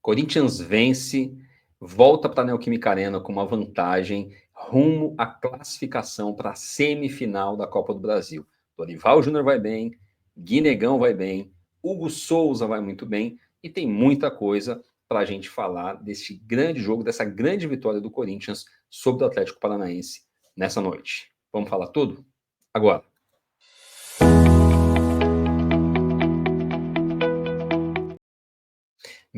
Corinthians vence, volta para a Neoquímica Arena com uma vantagem rumo à classificação para a semifinal da Copa do Brasil. Dorival Júnior vai bem, Guinegão vai bem, Hugo Souza vai muito bem e tem muita coisa para a gente falar desse grande jogo, dessa grande vitória do Corinthians sobre o Atlético Paranaense nessa noite. Vamos falar tudo? Agora.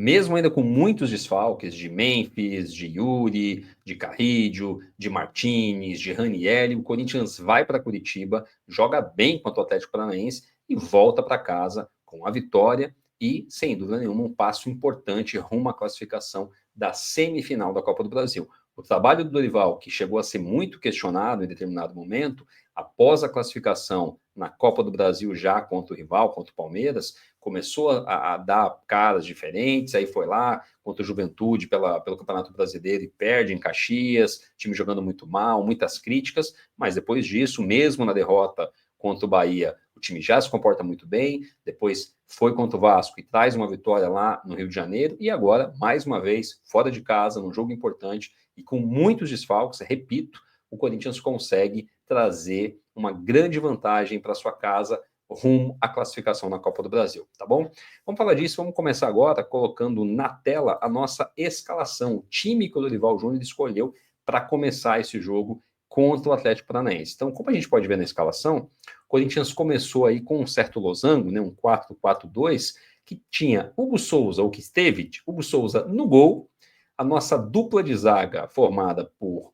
Mesmo ainda com muitos desfalques de Memphis, de Yuri, de Carrídio, de Martinez, de Ranieri, o Corinthians vai para Curitiba, joga bem contra o Atlético Paranaense e volta para casa com a vitória e, sem dúvida nenhuma, um passo importante rumo à classificação da semifinal da Copa do Brasil. O trabalho do Dorival, que chegou a ser muito questionado em determinado momento, após a classificação na Copa do Brasil já contra o rival, contra o Palmeiras, começou a dar caras diferentes, aí foi lá contra o Juventude pelo Campeonato Brasileiro e perde em Caxias, time jogando muito mal, muitas críticas, mas depois disso, mesmo na derrota contra o Bahia, o time já se comporta muito bem, depois foi contra o Vasco e traz uma vitória lá no Rio de Janeiro, e agora, mais uma vez, fora de casa, num jogo importante e com muitos desfalques, repito, o Corinthians consegue trazer uma grande vantagem para sua casa rumo à classificação na Copa do Brasil, tá bom? Vamos falar disso, vamos começar agora colocando na tela a nossa escalação, o time que o Dorival Júnior escolheu para começar esse jogo contra o Atlético Paranaense. Então, como a gente pode ver na escalação, o Corinthians começou aí com um certo losango, né, um 4-4-2, que tinha Hugo Souza, ou que esteve Hugo Souza no gol, a nossa dupla de zaga formada por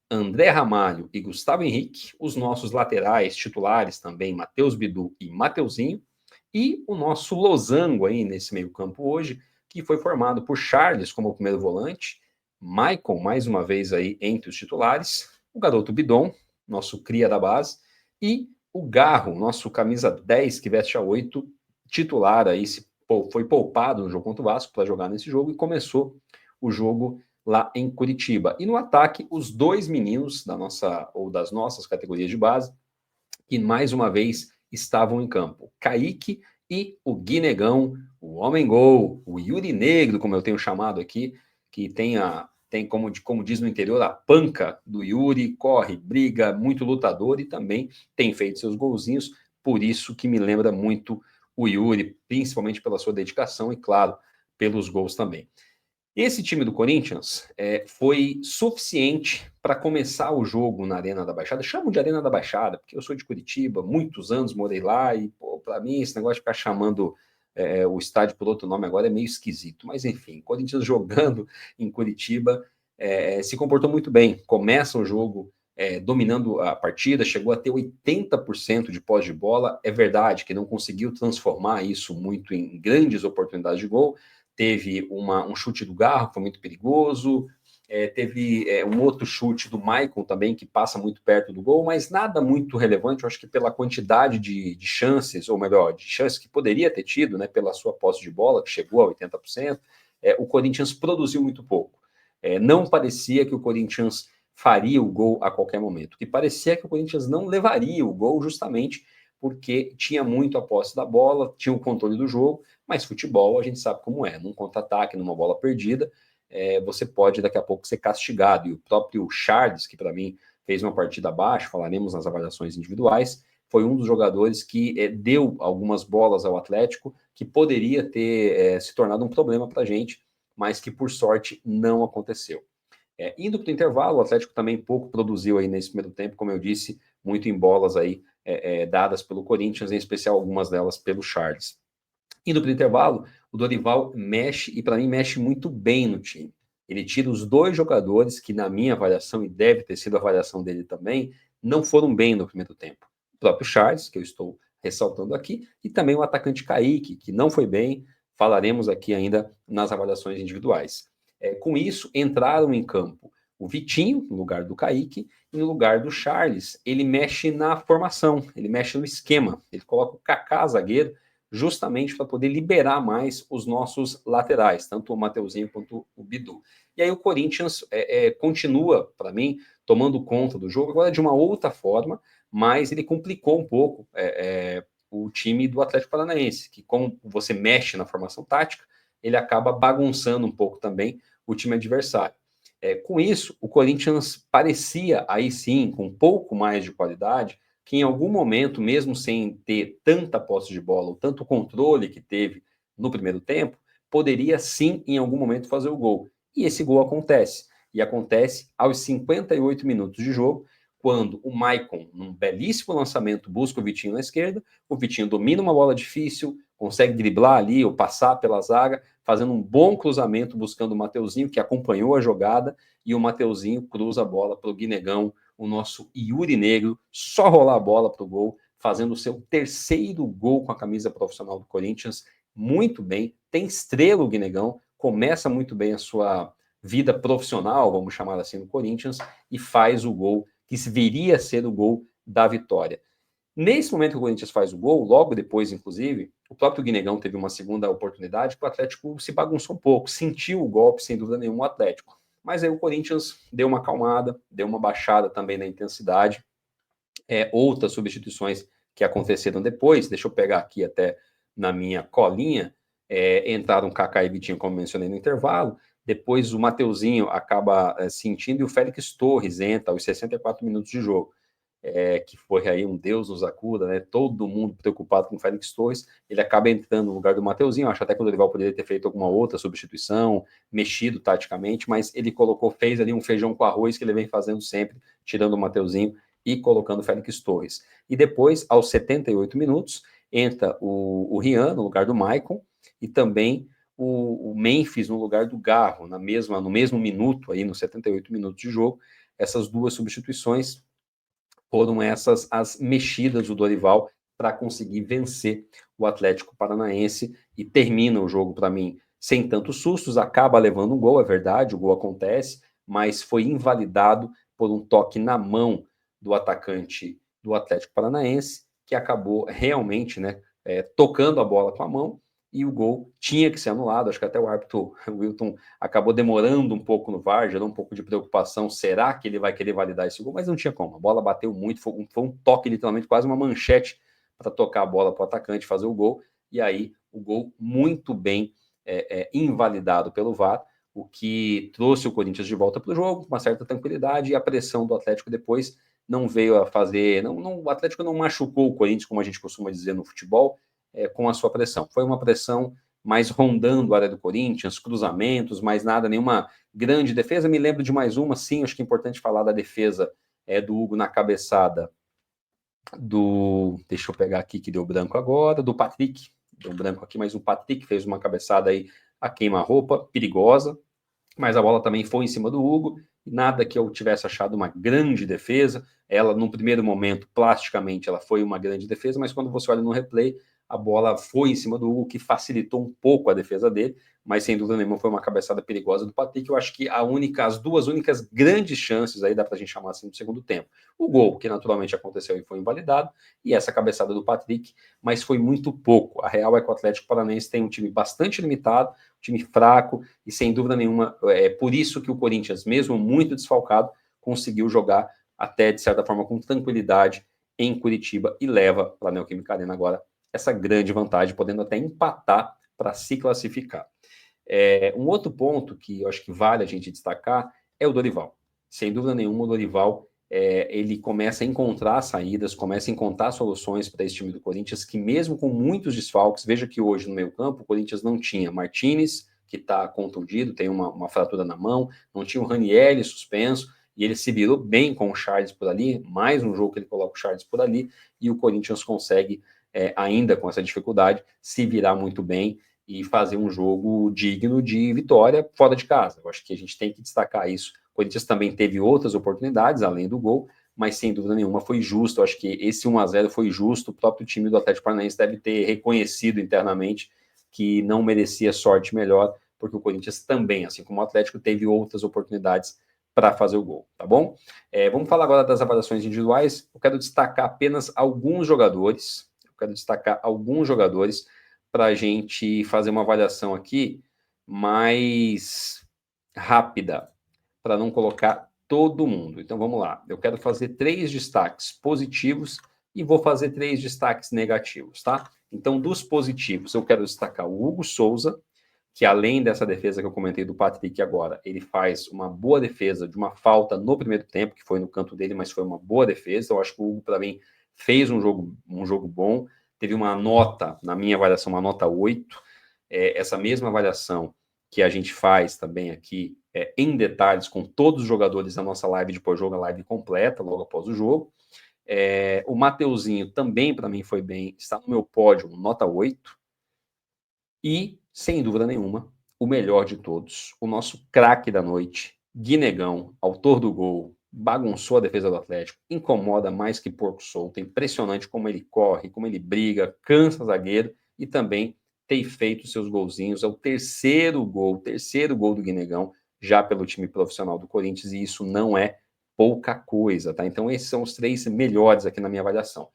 André Ramalho e Gustavo Henrique, os nossos laterais titulares também, Matheus Bidu e Mateuzinho, e o nosso losango aí nesse meio campo hoje, que foi formado por Charles como primeiro volante, Maicon mais uma vez aí entre os titulares, o garoto Bidon, nosso cria da base, e o Garro, nosso camisa 10 que veste a 8, titular aí, foi poupado no jogo contra o Vasco para jogar nesse jogo e começou o jogo lá em Curitiba. E no ataque, os dois meninos das nossas categorias de base, que mais uma vez estavam em campo. Kaique e o Guinegão, o homem-gol, o Yuri Negro, como eu tenho chamado aqui, que tem como diz no interior, a panca do Yuri, corre, briga, muito lutador e também tem feito seus golzinhos, por isso que me lembra muito o Yuri, principalmente pela sua dedicação e, claro, pelos gols também. Esse time do Corinthians foi suficiente para começar o jogo na Arena da Baixada. Chamo de Arena da Baixada, porque eu sou de Curitiba, muitos anos morei lá, e para mim esse negócio de ficar chamando o estádio por outro nome agora é meio esquisito. Mas enfim, Corinthians jogando em Curitiba se comportou muito bem. Começa o jogo dominando a partida, chegou a ter 80% de posse de bola. É verdade que não conseguiu transformar isso muito em grandes oportunidades de gol. Teve um chute do Garro, que foi muito perigoso, teve um outro chute do Maicon também, que passa muito perto do gol, mas nada muito relevante, eu acho que pela quantidade de chances, ou melhor, de chances que poderia ter tido, né, pela sua posse de bola, que chegou a 80%, o Corinthians produziu muito pouco. Não parecia que o Corinthians faria o gol a qualquer momento, que parecia que o Corinthians não levaria o gol justamente porque tinha muito a posse da bola, tinha o controle do jogo, mas futebol a gente sabe como é, num contra-ataque, numa bola perdida, você pode daqui a pouco ser castigado, e o próprio Charles, que para mim fez uma partida abaixo, falaremos nas avaliações individuais, foi um dos jogadores que deu algumas bolas ao Atlético, que poderia ter se tornado um problema para a gente, mas que por sorte não aconteceu. Indo para o intervalo, o Atlético também pouco produziu aí nesse primeiro tempo, como eu disse, muito em bolas aí dadas pelo Corinthians, em especial algumas delas pelo Charles. Indo para o intervalo, o Dorival mexe, e para mim mexe muito bem no time. Ele tira os dois jogadores que, na minha avaliação, e deve ter sido a avaliação dele também, não foram bem no primeiro tempo. O próprio Charles, que eu estou ressaltando aqui, e também o atacante Kaique, que não foi bem, falaremos aqui ainda nas avaliações individuais. Com isso, entraram em campo o Vitinho, no lugar do Kaique, e no lugar do Charles, ele mexe na formação, ele mexe no esquema, ele coloca o Kaká zagueiro, justamente para poder liberar mais os nossos laterais, tanto o Mateuzinho quanto o Bidu. E aí o Corinthians continua, para mim, tomando conta do jogo, agora de uma outra forma, mas ele complicou um pouco o time do Atlético Paranaense, que como você mexe na formação tática, ele acaba bagunçando um pouco também o time adversário. Com isso, o Corinthians parecia, aí sim, com um pouco mais de qualidade, que em algum momento, mesmo sem ter tanta posse de bola, ou tanto controle que teve no primeiro tempo, poderia sim, em algum momento, fazer o gol. E esse gol acontece. E acontece aos 58 minutos de jogo, quando o Maicon, num belíssimo lançamento, busca o Vitinho na esquerda, o Vitinho domina uma bola difícil, consegue driblar ali ou passar pela zaga, fazendo um bom cruzamento, buscando o Mateuzinho, que acompanhou a jogada, e o Mateuzinho cruza a bola para o Guinegão, o nosso Yuri Negro, só rolar a bola para o gol, fazendo o seu terceiro gol com a camisa profissional do Corinthians, muito bem, tem estrela o Guinegão, começa muito bem a sua vida profissional, vamos chamar assim, no Corinthians, e faz o gol que viria a ser o gol da vitória. Nesse momento que o Corinthians faz o gol, logo depois, inclusive, o próprio Guinegão teve uma segunda oportunidade que o Atlético se bagunçou um pouco, sentiu o golpe, sem dúvida nenhuma, o Atlético. Mas aí o Corinthians deu uma acalmada, deu uma baixada também na intensidade. Outras substituições que aconteceram depois, deixa eu pegar aqui até na minha colinha, entraram Kaká e Vitinho, como mencionei no intervalo, depois o Mateuzinho acaba sentindo e o Félix Torres entra aos 64 minutos de jogo. Que foi aí um Deus nos acuda, né? Todo mundo preocupado com o Félix Torres, ele acaba entrando no lugar do Mateuzinho, acho até que o Dorival poderia ter feito alguma outra substituição, mexido taticamente, mas ele fez ali um feijão com arroz que ele vem fazendo sempre, tirando o Mateuzinho e colocando o Félix Torres. E depois, aos 78 minutos, entra o Rian no lugar do Maicon e também o Memphis no lugar do Garro, no mesmo minuto, aí nos 78 minutos de jogo. Essas duas substituições foram essas as mexidas do Dorival para conseguir vencer o Atlético Paranaense e termina o jogo para mim sem tantos sustos, acaba levando um gol, é verdade, o gol acontece, mas foi invalidado por um toque na mão do atacante do Atlético Paranaense, que acabou realmente, né, tocando a bola com a mão, e o gol tinha que ser anulado. Acho que até o árbitro Wilton acabou demorando um pouco no VAR, gerou um pouco de preocupação, será que ele vai querer validar esse gol? Mas não tinha como, a bola bateu muito, foi um toque literalmente, quase uma manchete para tocar a bola para o atacante fazer o gol, e aí o gol muito bem invalidado pelo VAR, o que trouxe o Corinthians de volta para o jogo, com uma certa tranquilidade, e a pressão do Atlético depois não veio a fazer, o Atlético não machucou o Corinthians, como a gente costuma dizer no futebol, com a sua pressão. Foi uma pressão mais rondando a área do Corinthians, cruzamentos, mais nada, nenhuma grande defesa. Me lembro de mais uma, sim, acho que é importante falar da defesa do Hugo na cabeçada deixa eu pegar aqui que deu branco agora, do Patrick, deu branco aqui, mas o Patrick fez uma cabeçada aí a queima-roupa, perigosa, mas a bola também foi em cima do Hugo, nada que eu tivesse achado uma grande defesa. Ela, no primeiro momento, plasticamente, ela foi uma grande defesa, mas quando você olha no replay, a bola foi em cima do Hugo, que facilitou um pouco a defesa dele, mas sem dúvida nenhuma foi uma cabeçada perigosa do Patrick. Eu acho que as duas únicas grandes chances, aí dá pra gente chamar assim, do segundo tempo. O gol, que naturalmente aconteceu e foi invalidado, e essa cabeçada do Patrick, mas foi muito pouco. A real é que o Atlético Paranaense tem um time bastante limitado, um time fraco, e sem dúvida nenhuma, é por isso que o Corinthians, mesmo muito desfalcado, conseguiu jogar até, de certa forma, com tranquilidade em Curitiba e leva para a Neoquímica Arena agora essa grande vantagem, podendo até empatar para se classificar. Um outro ponto que eu acho que vale a gente destacar é o Dorival. Sem dúvida nenhuma, o Dorival ele começa a encontrar saídas, começa a encontrar soluções para esse time do Corinthians, que mesmo com muitos desfalques, veja que hoje no meio campo o Corinthians não tinha Martinez, que está contundido, tem uma fratura na mão, não tinha o Ranieri suspenso, e ele se virou bem com o Charles por ali, mais um jogo que ele coloca o Charles por ali, e o Corinthians consegue, ainda com essa dificuldade, se virar muito bem e fazer um jogo digno de vitória fora de casa. Eu acho que a gente tem que destacar isso. O Corinthians também teve outras oportunidades, além do gol, mas sem dúvida nenhuma foi justo. Eu acho que esse 1-0 foi justo. O próprio time do Atlético Paranaense deve ter reconhecido internamente que não merecia sorte melhor, porque o Corinthians também, assim como o Atlético, teve outras oportunidades para fazer o gol, tá bom? Vamos falar agora das avaliações individuais. Eu quero destacar apenas alguns jogadores. Para a gente fazer uma avaliação aqui mais rápida, para não colocar todo mundo. Então vamos lá. Eu quero fazer 3 destaques positivos e vou fazer 3 destaques negativos, tá? Então, dos positivos, eu quero destacar o Hugo Souza, que além dessa defesa que eu comentei do Patrick agora, ele faz uma boa defesa de uma falta no primeiro tempo, que foi no canto dele, mas foi uma boa defesa. Eu acho que o Hugo, para mim, fez um jogo bom, teve uma nota, na minha avaliação, uma nota 8. Essa mesma avaliação que a gente faz também aqui, em detalhes, com todos os jogadores da nossa live de pós-jogo, a live completa, logo após o jogo. O Mateuzinho também, para mim, foi bem, está no meu pódio, nota 8. E, sem dúvida nenhuma, o melhor de todos, o nosso craque da noite, Guinegão, autor do gol, bagunçou a defesa do Atlético, incomoda mais que porco solto, é impressionante como ele corre, como ele briga, cansa zagueiro e também tem feito seus golzinhos. É o terceiro gol do Guinegão, já pelo time profissional do Corinthians, e isso não é pouca coisa, tá? Então esses são os 3 melhores aqui na minha avaliação.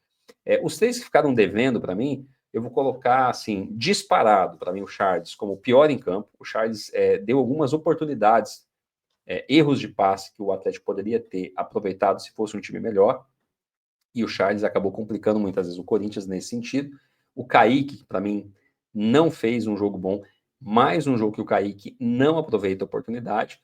Os 3 que ficaram devendo para mim, eu vou colocar, assim, disparado para mim o Charles como o pior em campo. O Charles deu algumas oportunidades, erros de passe que o Atlético poderia ter aproveitado se fosse um time melhor, e o Charles acabou complicando muitas vezes o Corinthians nesse sentido. O Kaique, para mim, não fez um jogo bom, mais um jogo que o Kaique não aproveita a oportunidade,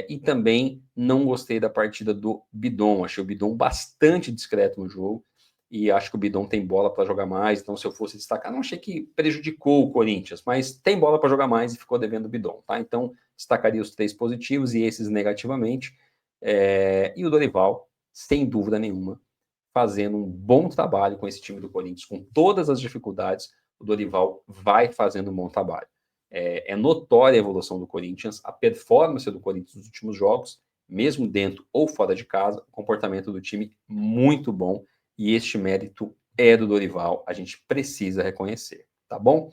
e também não gostei da partida do Bidon. Achei o Bidon bastante discreto no jogo, e acho que o Bidon tem bola para jogar mais. Então, se eu fosse destacar, não achei que prejudicou o Corinthians, mas tem bola para jogar mais e ficou devendo o Bidon, tá? Então, destacaria os 3 positivos e esses negativamente. E o Dorival, sem dúvida nenhuma, fazendo um bom trabalho com esse time do Corinthians, com todas as dificuldades, o Dorival vai fazendo um bom trabalho. É notória a evolução do Corinthians, a performance do Corinthians nos últimos jogos, mesmo dentro ou fora de casa, o comportamento do time muito bom, e este mérito é do Dorival, a gente precisa reconhecer, tá bom?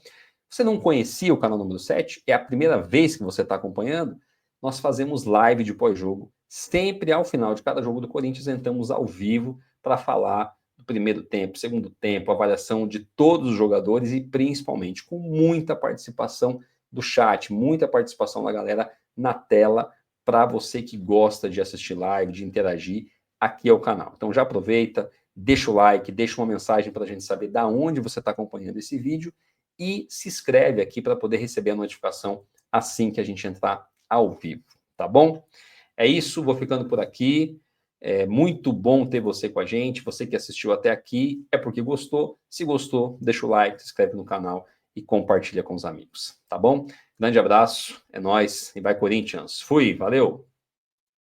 Você não conhecia o canal número 7? É a primeira vez que você está acompanhando? Nós fazemos live de pós-jogo, sempre ao final de cada jogo do Corinthians, entramos ao vivo para falar do primeiro tempo, segundo tempo, avaliação de todos os jogadores e principalmente com muita participação do chat, muita participação da galera na tela, para você que gosta de assistir live, de interagir, aqui é o canal. Então já aproveita, deixa o like, deixa uma mensagem para a gente saber da onde você está acompanhando esse vídeo e se inscreve aqui para poder receber a notificação assim que a gente entrar ao vivo, tá bom? É isso, vou ficando por aqui. É muito bom ter você com a gente. Você que assistiu até aqui é porque gostou. Se gostou, deixa o like, se inscreve no canal e compartilha com os amigos, tá bom? Grande abraço, é nóis e vai Corinthians. Fui, valeu!